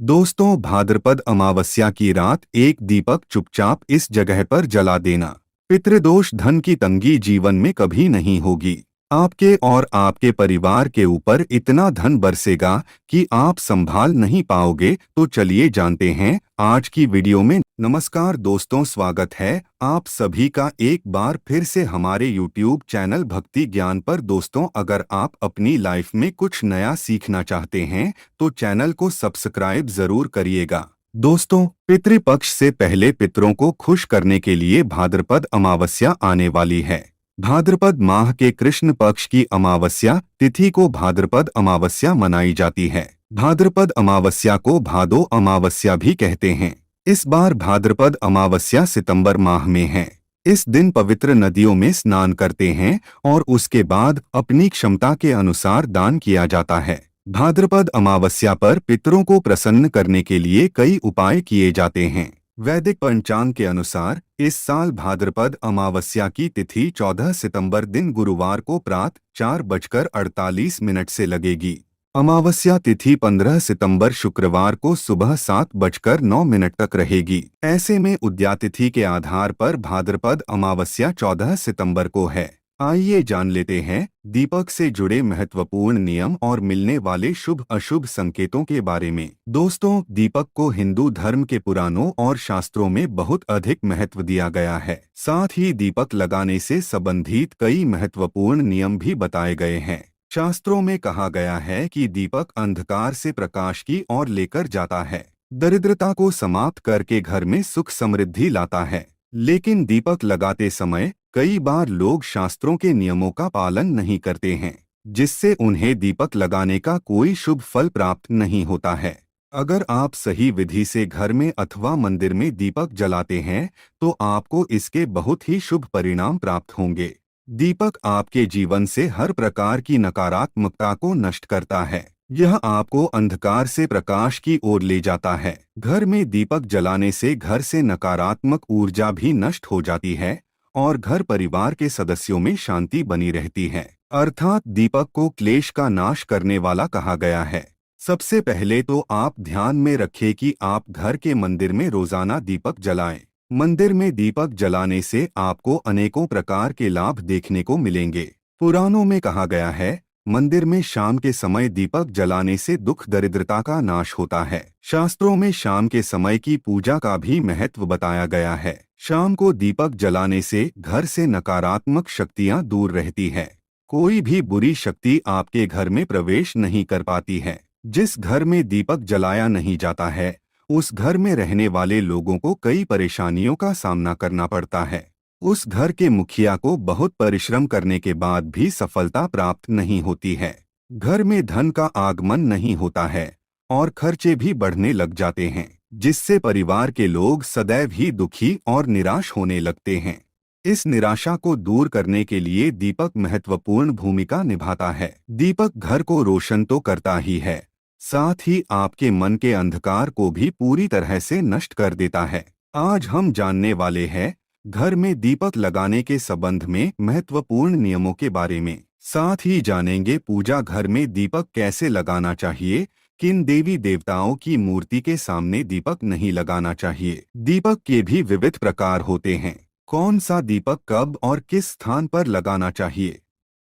दोस्तों, भाद्रपद अमावस्या की रात एक दीपक चुपचाप इस जगह पर जला देना। पितृदोष धन की तंगी जीवन में कभी नहीं होगी। आपके और आपके परिवार के ऊपर इतना धन बरसेगा कि आप संभाल नहीं पाओगे। तो चलिए जानते हैं आज की वीडियो में। नमस्कार दोस्तों, स्वागत है आप सभी का एक बार फिर से हमारे YouTube चैनल भक्ति ज्ञान पर। दोस्तों, अगर आप अपनी लाइफ में कुछ नया सीखना चाहते हैं तो चैनल को सब्सक्राइब जरूर करिएगा। दोस्तों, पितृपक्ष से पहले पितरों को खुश करने के लिए भाद्रपद अमावस्या आने वाली है। भाद्रपद माह के कृष्ण पक्ष की अमावस्या तिथि को भाद्रपद अमावस्या मनाई जाती है। भाद्रपद अमावस्या को भादो अमावस्या भी कहते हैं। इस बार भाद्रपद अमावस्या सितंबर माह में है। इस दिन पवित्र नदियों में स्नान करते हैं और उसके बाद अपनी क्षमता के अनुसार दान किया जाता है। भाद्रपद अमावस्या पर पितरों को प्रसन्न करने के लिए कई उपाय किए जाते हैं। वैदिक पंचांग के अनुसार इस साल भाद्रपद अमावस्या की तिथि 14 सितंबर दिन गुरुवार को प्रातः 4:48 से लगेगी। अमावस्या तिथि 15 सितंबर शुक्रवार को सुबह 7:09 तक रहेगी। ऐसे में उदयातिथि के आधार पर भाद्रपद अमावस्या 14 सितंबर को है। आइए जान लेते हैं दीपक से जुड़े महत्वपूर्ण नियम और मिलने वाले शुभ अशुभ संकेतों के बारे में। दोस्तों, दीपक को हिंदू धर्म के पुराणों और शास्त्रों में बहुत अधिक महत्व दिया गया है। साथ ही दीपक लगाने से संबंधित कई महत्वपूर्ण नियम भी बताए गए हैं। शास्त्रों में कहा गया है कि दीपक अंधकार से प्रकाश की ओर लेकर जाता है, दरिद्रता को समाप्त करके घर में सुख समृद्धि लाता है। लेकिन दीपक लगाते समय कई बार लोग शास्त्रों के नियमों का पालन नहीं करते हैं, जिससे उन्हें दीपक लगाने का कोई शुभ फल प्राप्त नहीं होता है। अगर आप सही विधि से घर में अथवा मंदिर में दीपक जलाते हैं तो आपको इसके बहुत ही शुभ परिणाम प्राप्त होंगे। दीपक आपके जीवन से हर प्रकार की नकारात्मकता को नष्ट करता है। यह आपको अंधकार से प्रकाश की ओर ले जाता है। घर में दीपक जलाने से घर से नकारात्मक ऊर्जा भी नष्ट हो जाती है और घर परिवार के सदस्यों में शांति बनी रहती है। अर्थात दीपक को क्लेश का नाश करने वाला कहा गया है। सबसे पहले तो आप ध्यान में रखें कि आप घर के मंदिर में रोजाना दीपक जलाएं। मंदिर में दीपक जलाने से आपको अनेकों प्रकार के लाभ देखने को मिलेंगे। पुराणों में कहा गया है, मंदिर में शाम के समय दीपक जलाने से दुख दरिद्रता का नाश होता है। शास्त्रों में शाम के समय की पूजा का भी महत्व बताया गया है। शाम को दीपक जलाने से घर से नकारात्मक शक्तियां दूर रहती है। कोई भी बुरी शक्ति आपके घर में प्रवेश नहीं कर पाती है। जिस घर में दीपक जलाया नहीं जाता है उस घर में रहने वाले लोगों को कई परेशानियों का सामना करना पड़ता है। उस घर के मुखिया को बहुत परिश्रम करने के बाद भी सफलता प्राप्त नहीं होती है। घर में धन का आगमन नहीं होता है और खर्चे भी बढ़ने लग जाते हैं, जिससे परिवार के लोग सदैव ही दुखी और निराश होने लगते हैं। इस निराशा को दूर करने के लिए दीपक महत्वपूर्ण भूमिका निभाता है। दीपक घर को रोशन तो करता ही है, साथ ही आपके मन के अंधकार को भी पूरी तरह से नष्ट कर देता है। आज हम जानने वाले हैं घर में दीपक लगाने के संबंध में महत्वपूर्ण नियमों के बारे में। साथ ही जानेंगे पूजा घर में दीपक कैसे लगाना चाहिए, किन देवी देवताओं की मूर्ति के सामने दीपक नहीं लगाना चाहिए। दीपक के भी विविध प्रकार होते हैं। कौन सा दीपक कब और किस स्थान पर लगाना चाहिए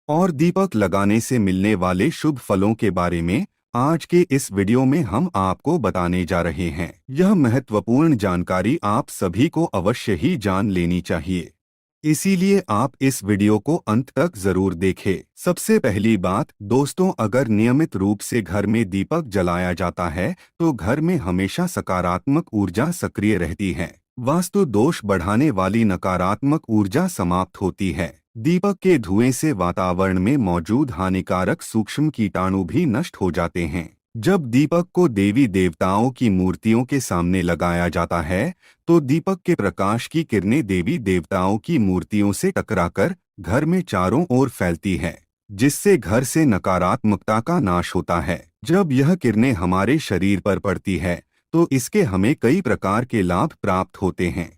और दीपक लगाने से मिलने वाले शुभ फलों के बारे में आज के इस वीडियो में हम आपको बताने जा रहे हैं। यह महत्वपूर्ण जानकारी आप सभी को अवश्य ही जान लेनी चाहिए, इसीलिए आप इस वीडियो को अंत तक जरूर देखें। सबसे पहली बात दोस्तों, अगर नियमित रूप से घर में दीपक जलाया जाता है तो घर में हमेशा सकारात्मक ऊर्जा सक्रिय रहती है। वास्तु दोष बढ़ाने वाली नकारात्मक ऊर्जा समाप्त होती है। दीपक के धुएं से वातावरण में मौजूद हानिकारक सूक्ष्म कीटाणु भी नष्ट हो जाते हैं। जब दीपक को देवी देवताओं की मूर्तियों के सामने लगाया जाता है तो दीपक के प्रकाश की किरणें देवी देवताओं की मूर्तियों से टकराकर घर में चारों ओर फैलती है, जिससे घर से नकारात्मकता का नाश होता है। जब यह किरणें हमारे शरीर पर पड़ती है तो इसके हमें कई प्रकार के लाभ प्राप्त होते हैं।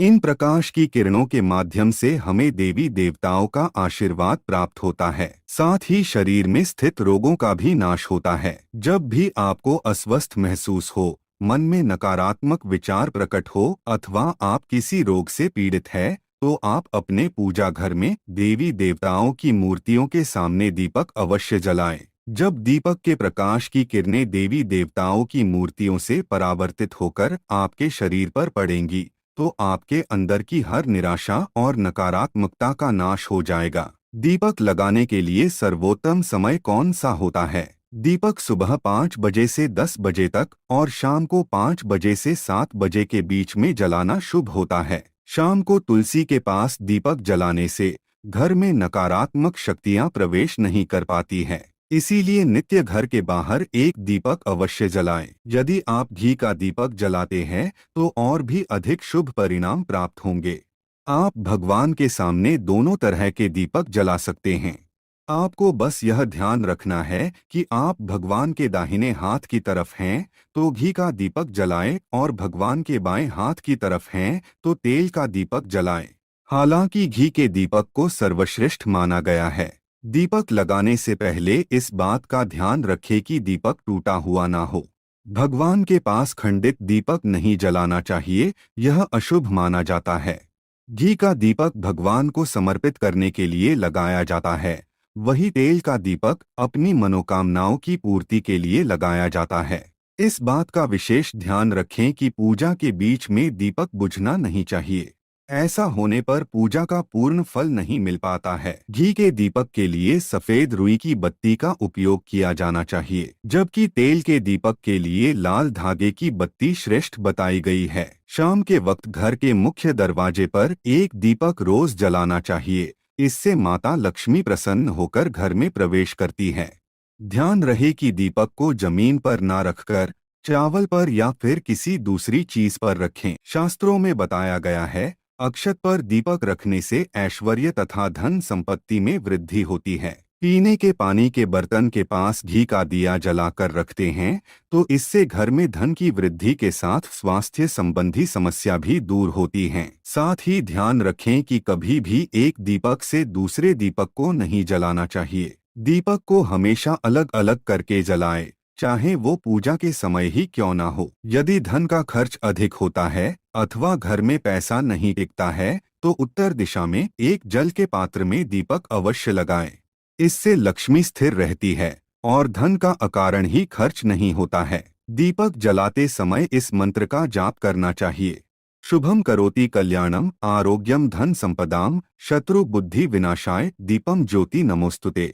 इन प्रकाश की किरणों के माध्यम से हमें देवी देवताओं का आशीर्वाद प्राप्त होता है। साथ ही शरीर में स्थित रोगों का भी नाश होता है। जब भी आपको अस्वस्थ महसूस हो, मन में नकारात्मक विचार प्रकट हो अथवा आप किसी रोग से पीड़ित है, तो आप अपने पूजा घर में देवी देवताओं की मूर्तियों के सामने दीपक अवश्य जलाएं। जब दीपक के प्रकाश की किरणें देवी देवताओं की मूर्तियों से परावर्तित होकर आपके शरीर पर पड़ेंगी, तो आपके अंदर की हर निराशा और नकारात्मकता का नाश हो जाएगा। दीपक लगाने के लिए सर्वोत्तम समय कौन सा होता है? दीपक सुबह 5 बजे से 10 बजे तक और शाम को 5 बजे से 7 बजे के बीच में जलाना शुभ होता है। शाम को तुलसी के पास दीपक जलाने से घर में नकारात्मक शक्तियां प्रवेश नहीं कर पाती हैं। इसीलिए नित्य घर के बाहर एक दीपक अवश्य जलाएं। यदि आप घी का दीपक जलाते हैं तो और भी अधिक शुभ परिणाम प्राप्त होंगे। आप भगवान के सामने दोनों तरह के दीपक जला सकते हैं। आपको बस यह ध्यान रखना है कि आप भगवान के दाहिने हाथ की तरफ हैं तो घी का दीपक जलाएं और भगवान के बाएं हाथ की तरफ हैं तो तेल का दीपक जलाएं। हालांकि घी के दीपक को सर्वश्रेष्ठ माना गया है। दीपक लगाने से पहले इस बात का ध्यान रखें कि दीपक टूटा हुआ ना हो। भगवान के पास खंडित दीपक नहीं जलाना चाहिए, यह अशुभ माना जाता है। घी का दीपक भगवान को समर्पित करने के लिए लगाया जाता है, वही तेल का दीपक अपनी मनोकामनाओं की पूर्ति के लिए लगाया जाता है। इस बात का विशेष ध्यान रखें कि पूजा के बीच में दीपक बुझना नहीं चाहिए। ऐसा होने पर पूजा का पूर्ण फल नहीं मिल पाता है। घी के दीपक के लिए सफेद रुई की बत्ती का उपयोग किया जाना चाहिए, जबकि तेल के दीपक के लिए लाल धागे की बत्ती श्रेष्ठ बताई गई है। शाम के वक्त घर के मुख्य दरवाजे पर एक दीपक रोज जलाना चाहिए। इससे माता लक्ष्मी प्रसन्न होकर घर में प्रवेश करती है। ध्यान रहे कि दीपक को जमीन पर ना रखकर चावल पर या फिर किसी दूसरी चीज पर रखें। शास्त्रों में बताया गया है, अक्षत पर दीपक रखने से ऐश्वर्य तथा धन संपत्ति में वृद्धि होती है। पीने के पानी के बर्तन के पास घी का दिया जलाकर रखते हैं तो इससे घर में धन की वृद्धि के साथ स्वास्थ्य संबंधी समस्या भी दूर होती हैं। साथ ही ध्यान रखें कि कभी भी एक दीपक से दूसरे दीपक को नहीं जलाना चाहिए। दीपक को हमेशा अलग अलग करके जलाएं, चाहे वो पूजा के समय ही क्यों ना हो। यदि धन का खर्च अधिक होता है अथवा घर में पैसा नहीं टिकता है तो उत्तर दिशा में एक जल के पात्र में दीपक अवश्य लगाएं। इससे लक्ष्मी स्थिर रहती है और धन का अकारण ही खर्च नहीं होता है। दीपक जलाते समय इस मंत्र का जाप करना चाहिए। शुभम करोति कल्याणम आरोग्यम धन संपदाम शत्रु बुद्धि विनाशाय दीपम ज्योति नमोस्तुते।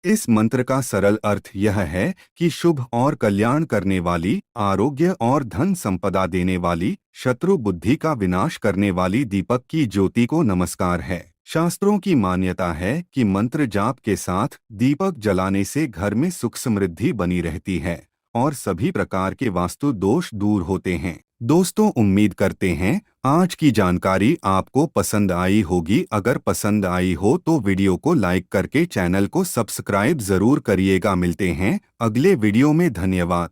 इस मंत्र का सरल अर्थ यह है कि शुभ और कल्याण करने वाली, आरोग्य और धन संपदा देने वाली, शत्रु बुद्धि का विनाश करने वाली दीपक की ज्योति को नमस्कार है। शास्त्रों की मान्यता है कि मंत्र जाप के साथ दीपक जलाने से घर में सुख समृद्धि बनी रहती है और सभी प्रकार के वास्तु दोष दूर होते हैं। दोस्तों, उम्मीद करते हैं आज की जानकारी आपको पसंद आई होगी। अगर पसंद आई हो तो वीडियो को लाइक करके चैनल को सब्सक्राइब जरूर करिएगा। मिलते हैं अगले वीडियो में। धन्यवाद।